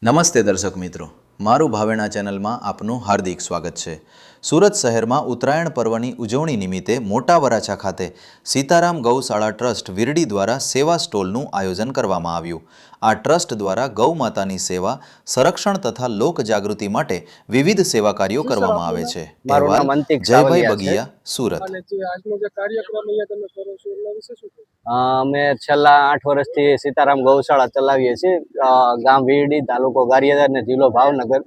નમસ્તે દર્શક મિત્રો, મારું ભાવેણા ચેનલમાં આપનું હાર્દિક સ્વાગત છે। સુરત શહેરમાં ઉત્તરાયણ પર્વની ઉજવણી નિમિત્તે મોટા વરાછા ખાતે સીતારામ ગૌશાળા ટ્રસ્ટ વિરડી દ્વારા સેવા સ્ટોલનું આયોજન કરવામાં આવ્યું। આ ટ્રસ્ટ દ્વારા ગૌ માતાની સેવા, સંરક્ષણ તથા લોક જાગૃતિ માટે વિવિધ સેવા કાર્યો કરવામાં આવે છે। અહેવાલ જયભાઈ બગિયા, સુરત। અમે છેલ્લા 8 વર્ષથી સીતારામ ગૌશાળા ચલાવીએ છીએ। ગામ વીરડી, તાલુકો ગારિયાધાર ને જિલ્લો ભાવનગર,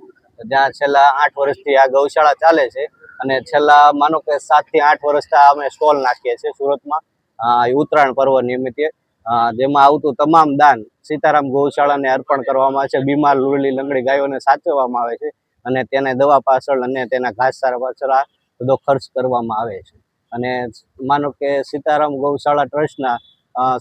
જ્યાં છેલ્લા 8 વર્ષથી આ ગૌશાળા ચાલે છે। અને છેલ્લા માનો કે 7 થી 8 વર્ષથી અમે સ્ટોલ નાખીએ છીએ સુરતમાં ઉત્તરાયણ પર્વ નિમિત્તે, જેમાં આવતું તમામ દાન સીતારામ ગૌશાળાને અર્પણ કરવામાં આવે છે। બીમાર લુરલી લંગડી ગાયોને સાચવવામાં આવે છે અને તેને દવા પાછળ અને તેના ઘાસચારા પાછળ આ બધો ખર્ચ કરવામાં આવે છે। અને માનો કે સીતારામ ગૌશાળા ટ્રસ્ટના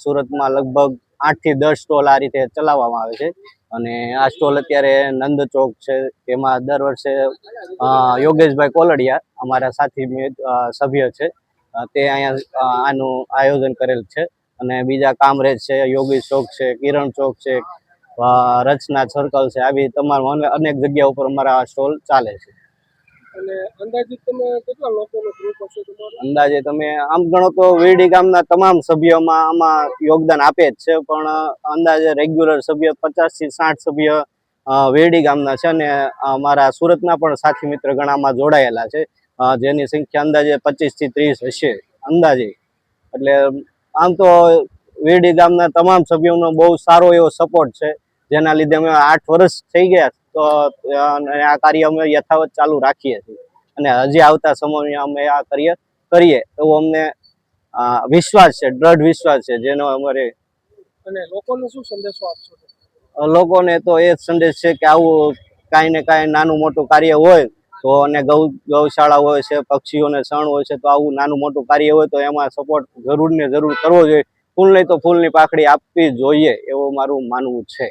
સુરતમાં લગભગ 8 થી 10 સ્ટોલ આ રીતે ચલાવવામાં આવે છે। અને આ સ્ટોલ અત્યારે નંદ ચોક છે, તેમાં દર વર્ષે યોગેશભાઈ કોલડિયા અમારા સાથી સભ્ય છે, તે અહીંયા આનું આયોજન કરેલ છે। અને બીજા કામરેજ છે, યોગી ચોક છે, કિરણ ચોક છે, રચના સર્કલ છે, આવી તમામ અનેક જગ્યા ઉપર અમારા સ્ટોલ ચાલે છે। અને અંદાજિત તમે કેટલા લોકોનો ગ્રુપ હશે તમારો? અંદાજે તમે આમ ગણો તો વીરડી ગામના તમામ સભ્યોમાં આમાં યોગદાન આપે જ છે, પણ અંદાજે રેગ્યુલર સભ્ય 50 થી 60 સભ્ય વીરડી ગામના છે અને અમારા સુરતના પણ સાથી મિત્ર ઘણામાં જોડાયેલા છે, જેની સંખ્યા અંદાજે 25 થી 30 હશે અંદાજે। એટલે આમ તો વીરડી ગામના તમામ સભ્યોનો બહુ સારો એવો સપોર્ટ છે, જેના લીધે અમે 8 વર્ષ થઈ ગયા તો આ કાર્ય અમે યથાવત ચાલુ રાખીએ છીએ અને હજી આવતા સમયમાં અમે આ કાર્ય કરીએ એવો અમને વિશ્વાસ છે, દ્રઢ વિશ્વાસ છે, જેનો અમારે। અને લોકોને શું સંદેશો આપશો? લોકોને તો એ જ સંદેશ છે કે આવું કાંઈ ને કાંઈ નાનું મોટું કાર્ય હોય તો, અને ગૌશાળા હોય છે, પક્ષીઓને શણ હોય છે, તો આવું નાનું મોટું કાર્ય હોય તો એમાં સપોર્ટ જરૂર ને જરૂર કરવો જોઈએ। ફૂલ નહીં તો ફૂલની પાખડી આપવી જોઈએ એવું મારું માનવું છે।